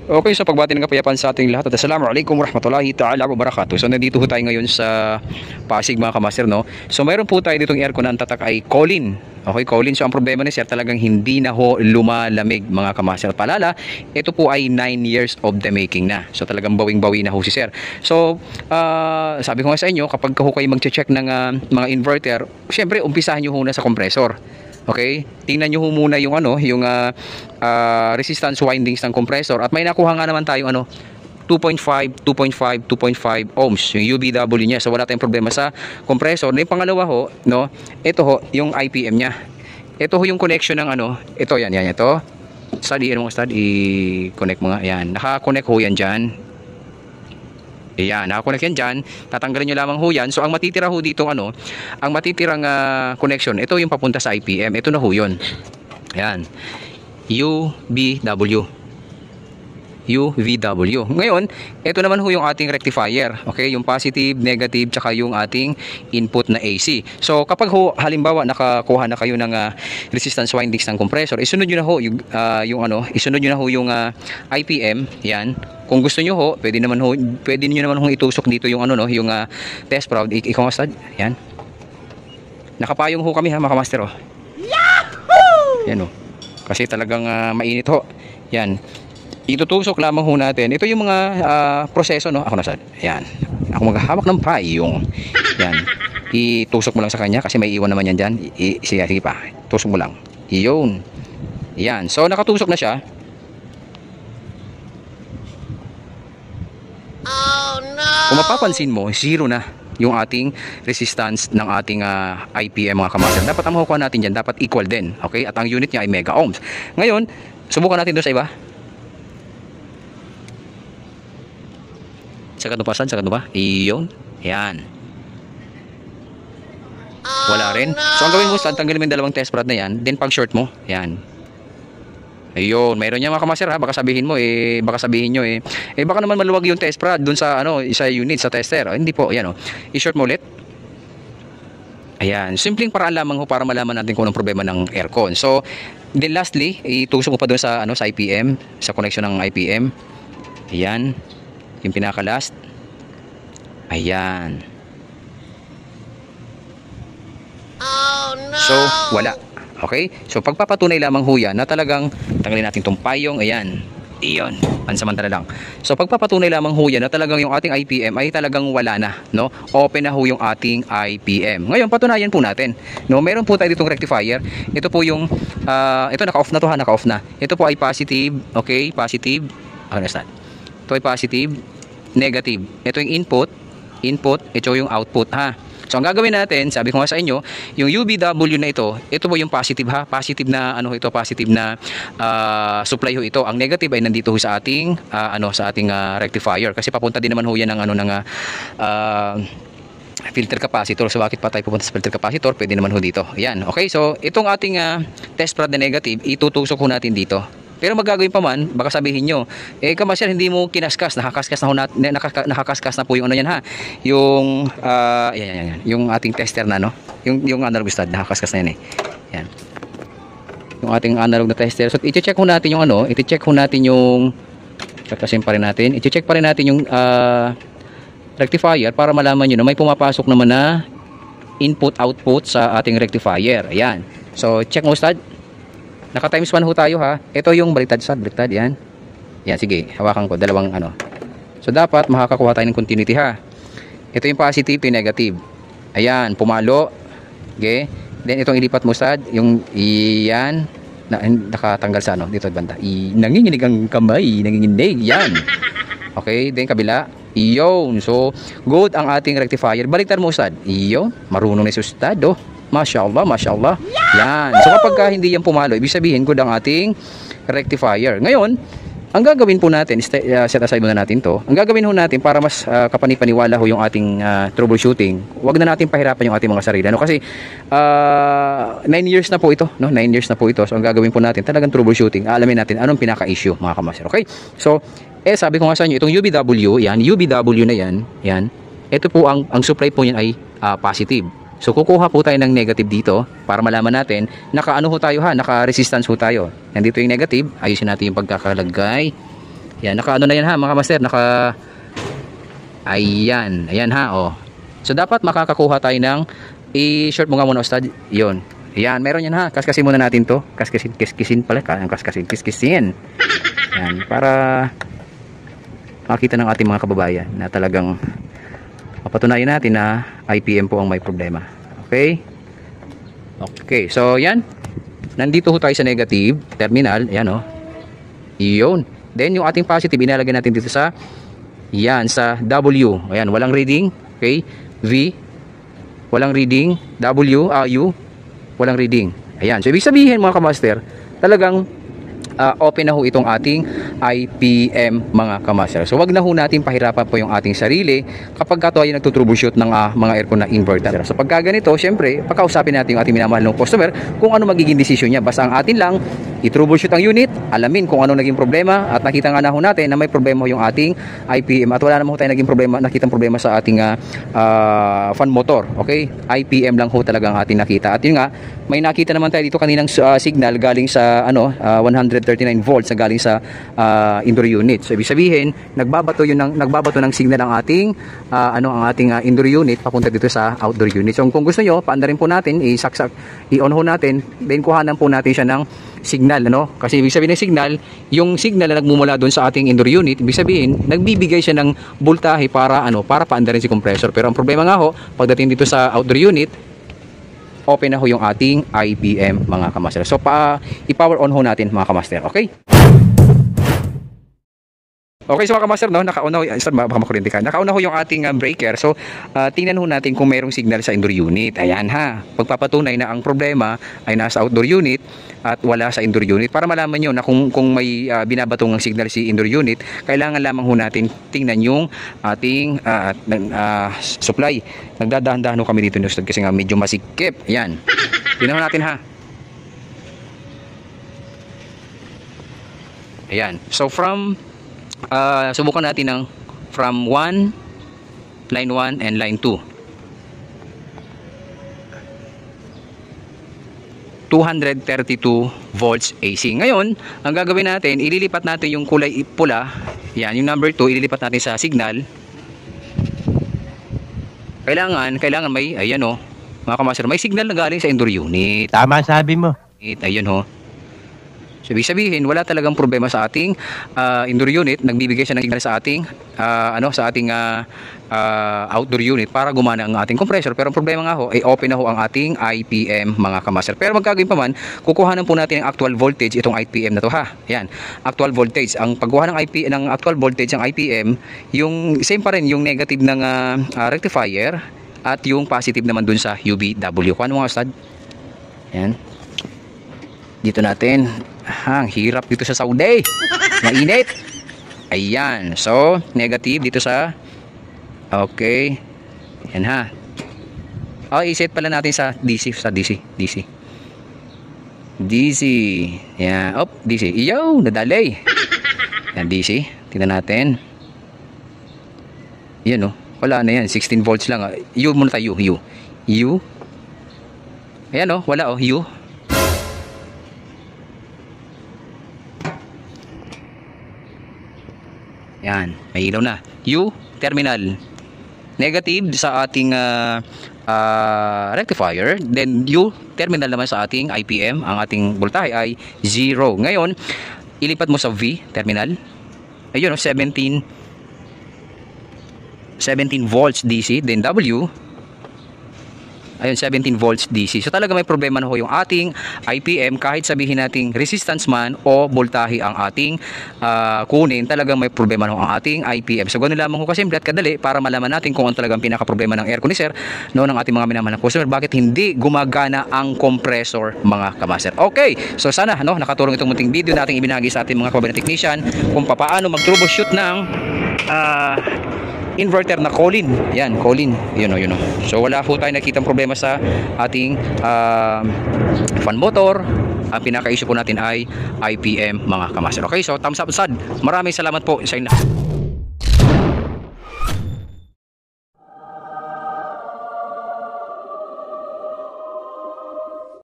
Okay, sa pagbati ng kapayapaan sa ating lahat at assalamualaikum warahmatullahi ta'ala wabarakatuh. So nandito po tayo ngayon sa Pasig mga kamaster, no? So mayroon po tayo ditong aircon na ang tatak ay Colin. Okay, Colin. So ang problema ni sir talagang hindi na ho lumalamig mga kamaster. Palala, ito po ay 9 years of the making na. So talagang bawing-bawi na ho si sir. So sabi ko nga sa inyo, kapag ho kayo mag-check ng mga inverter, syempre umpisahan nyo ho na sa compressor. Okay? Tingnan nyo ho muna yung resistance windings ng compressor at may nakuha nga naman tayong 2.5 ohms yung UBW niya. So wala tayong problema sa compressor. Yung pangalawa ho, no, ito ho yung IPM niya. Ito ho yung connection ng ito yan ito. Study i-connect mo nga yan. Naka-connect ho yan diyan. Ayan, nakakonect yan dyan. Tatanggalin nyo lamang ho yan. So ang matitira ho dito ang matitirang connection, ito yung papunta sa IPM. Ito na ho yun. Ayan, UVW. Ngayon, ito naman ho yung ating rectifier. Okay, yung positive, negative, tsaka yung ating input na AC. So kapag ho halimbawa nakakuha na kayo ng resistance windings ng compressor, isunod nyo na ho isunod nyo na ho yung IPM. Yan. Kung gusto nyo ho, pwede niyo naman ho itusok dito yung yung test proud. Ikaw nga stud. Yan. Nakapayong ho kami ha mga master oh. Yahoo! Yan oh. Kasi talagang mainit ho. Yan. Itutusok lamang ho natin. Ito yung mga proseso no. Ako na stud. Yan. Ako maghahawak ng payong. Yan. Itusok mo lang sa kanya kasi may iwan naman yan dyan. Sige pa. Tusok mo lang. Iyon. Yan. So nakatusok na siya. Oh no! Kung mapapansin mo, zero na yung ating resistance ng ating IPM mga kamaster. Dapat ang makukuha natin dyan, dapat equal din. Okay? At ang unit niya ay mega ohms. Ngayon, subukan natin doon sa iba. Sa kanupasan, iyon. Yan. Wala rin. So ang gawin mo, tanggalin mo yung dalawang test rod na yan, then pag short mo, yan. Ayun, mayroon niya mga kamaster ha. Baka sabihin nyo baka naman maluwag yung test rod dun sa sa unit sa tester. Hindi po, ayan i-short mo ulit. Ayan, simpleng paraan lamang ho para malaman natin kung anong problema ng aircon. So, then lastly, itusok mo pa dun sa sa IPM, sa connection ng IPM. Ayan, yung pinaka last. Ayan. Oh no. So, wala. Okay? So pagpapatunay lamang ho yan na talagang tanggalin natin itong payong. Ayan. Iyon. Pansamantala lang. So pagpapatunay lamang ho yan na talagang yung ating IPM ay talagang wala na. No? Open na ho yung ating IPM. Ngayon, patunayan po natin. No? Meron po tayo ditong rectifier. Ito po yung, ito naka-off na to ha. Naka-off na. Ito po ay positive. Okay? Positive. Understand? Ito ay positive. Negative. Ito yung input. Ito yung output ha. So ang gagawin natin, sabi ko nga sa inyo, yung UBW na ito po yung positive ha, positive na positive na supply ho ito. Ang negative ay nandito ho sa ating rectifier kasi papunta din naman ho yan ng filter capacitor. So bakit pa tayo pupunta sa filter capacitor? Pwede naman ho dito. Ayan. Okay, so itong ating test rod na negative, itutusok ho natin dito. Pero magagawin pa man, baka sabihin nyo, kamaster, hindi mo kinaskas, nakakaskas na po yung yan ha. Yung, yan, yung ating tester na, no? Yung analog stud, nakakaskas na yan Yan. Yung ating analog na tester. So, i-check ho natin yung check pa rin natin yung rectifier para malaman nyo na may pumapasok naman na input-output sa ating rectifier. Ayan. So, check mo stud. Naka times 1 ho tayo ha. Ito yung baliktad yan. Yan, sige, hawakan ko dalawang So dapat makakakuha tayo ng continuity ha. Ito yung positive, yung negative. Ayan, pumalo. Okay? Then itong ilipat mo sad, yung iyan nakatanggal sa dito banda. Nanginginig ang kamay, nanginginig. Yan. Okay, then kabila. Iyon. So good ang ating rectifier. Baliktad mo sad. Iyon, marunong na si ustad oh. Masya Allah. Yan. So kapag hindi yan pumalo, ibig sabihin good ang ating rectifier. Ngayon, ang gagawin po natin, set aside muna natin to. Ang gagawin ho natin para mas kapanipaniwala ho yung ating troubleshooting, wag na natin pahirapan yung ating mga sarili. Kasi 9 years na po ito. No? 9 years na po ito. So ang gagawin po natin, talagang troubleshooting. Alamin natin anong pinaka-issue mga kamaster. Okay? So, sabi ko nga sa inyo, itong UBW na yan. Ito po, ang supply po niyan ay positive. So kukuha po tayo ng negative dito para malaman natin naka-resistance ho tayo. Nandito yung negative, ayusin natin yung pagkakalagay. Yan, naka ano na yan ha mga master, naka ayan, ayan ha oh. So dapat makakakuha tayo ng i-short mo nga muna Ustad. Yun. Ayan, meron yan ha. Kaskasin muna natin to. Kaskisin pala. Kaskisin. Yan, para makita ng ating mga kababayan na talagang mapatunayan natin na IPM po ang may problema. Okay? Okay, so yan. Nandito ho tayo sa negative terminal. Ayan o. Yun. Then yung ating positive, inalagay natin dito sa yan, sa W. Ayan, walang reading. Okay? V. Walang reading. W. U. Walang reading. Ayan. So ibig sabihin mga kamaster, talagang open na ho itong ating IPM mga kamaster. So wag na ho natin pahirapan po yung ating sarili kapag tayo nagtutroubleshoot ng mga aircon na inverter. So pagka ganito, syempre, pagkausapin natin yung ating minamahal ng customer kung ano magiging desisyon niya. Basta ang atin lang, i-troubleshoot ang unit, alamin kung ano naging problema, at nakita nga na ho natin na may problema yung ating IPM at wala naman ho tayo naging problema, nakitang problema sa ating fan motor. Okay? IPM lang ho talaga ang ating nakita. At yun nga, may nakita naman tayo dito kaninang signal galing sa 139 volts na galing sa indoor unit. So ibig sabihin, nagbabato ng signal ang ating indoor unit papunta dito sa outdoor unit. So kung gusto nyo, paanda rin po natin, i-on ho natin, then kuhanan po natin siya ng signal, kasi ibig sabihin ng signal, yung signal na nagmumula doon sa ating indoor unit, ibig sabihin nagbibigay siya ng voltahe para paanda rin si compressor. Pero ang problema nga ho, pagdating dito sa outdoor unit, open na ho yung ating IPM mga kamaster. So i-power on ho natin mga kamaster. Okay? Okay, so mga kamaster, nakauna ho yung ating breaker. So tingnan ho natin kung mayroong signal sa indoor unit. Ayan ha, pagpapatunay na ang problema ay nasa outdoor unit at wala sa indoor unit. Para malaman nyo na kung may binabatong signal si indoor unit, kailangan lamang ho natin tingnan yung ating supply. Nagdadahan-dahan ho kami dito kasi nga medyo masikip. Ayan, tingnan ho natin ha. Ayan, so subukan natin ng from 1, line 1 and line 2. 232 volts AC. Ngayon, ang gagawin natin, ililipat natin yung kulay pula. Yan, yung number 2, ililipat natin sa signal. Kailangan may, ayan mga kamaster, may signal na galing sa indoor unit. Tama sabi mo. Ayan So ibig sabihin, wala talagang problema sa ating indoor unit. Nagbibigay siya ng signal sa ating outdoor unit para gumana ang ating compressor. Pero ang problema nga ho, ay open na ho ang ating IPM mga kamaster. Pero magkagawin pa man, kukuhanan po natin ang actual voltage itong IPM na to ha. Yan, actual voltage. Ang pagkuha ng actual voltage ng IPM, yung same pa rin yung negative ng rectifier at yung positive naman dun sa UBW. Kuha mo nga Ustad. Yan. Dito natin. Ang hirap dito sa Saudi. Mainit. Ayan. So, negative dito sa okay. Yan ha. I-set pala natin sa DC. DC. Yan. DC. Iyo, nadali. Yan, DC. Tingnan natin. Yan wala na yan. 16 volts lang. U muna tayo. U. Ayan wala U. Yan, may ilaw na. U, terminal. Negative sa ating rectifier. Then U, terminal naman sa ating IPM. Ang ating voltahe ay 0. Ngayon, ilipat mo sa V, terminal. Ayun 17 volts DC. Then W, ayun, 17 volts DC. So talaga may problema na ho yung ating IPM. Kahit sabihin nating resistance man o voltahe ang ating kunin, talagang may problema na ho ang ating IPM. So ganoon lamang ho kasimple at kadali para malaman natin kung ano talagang pinaka-problema ng air conditioner ng ating mga minamahal na customer. Bakit hindi gumagana ang compressor mga kamaster. Okay, so sana nakatulong itong munting video nating ibinahagi sa ating mga kababayan technician kung paano mag-troubleshoot ng inverter na Colin. Yan, Colin. Yun. So wala po tayo nakitang problema sa ating fan motor. Ang pinaka-issue po natin ay IPM mga kamaster. Okay, so thumbs up, Ustad. Maraming salamat po sa inyo.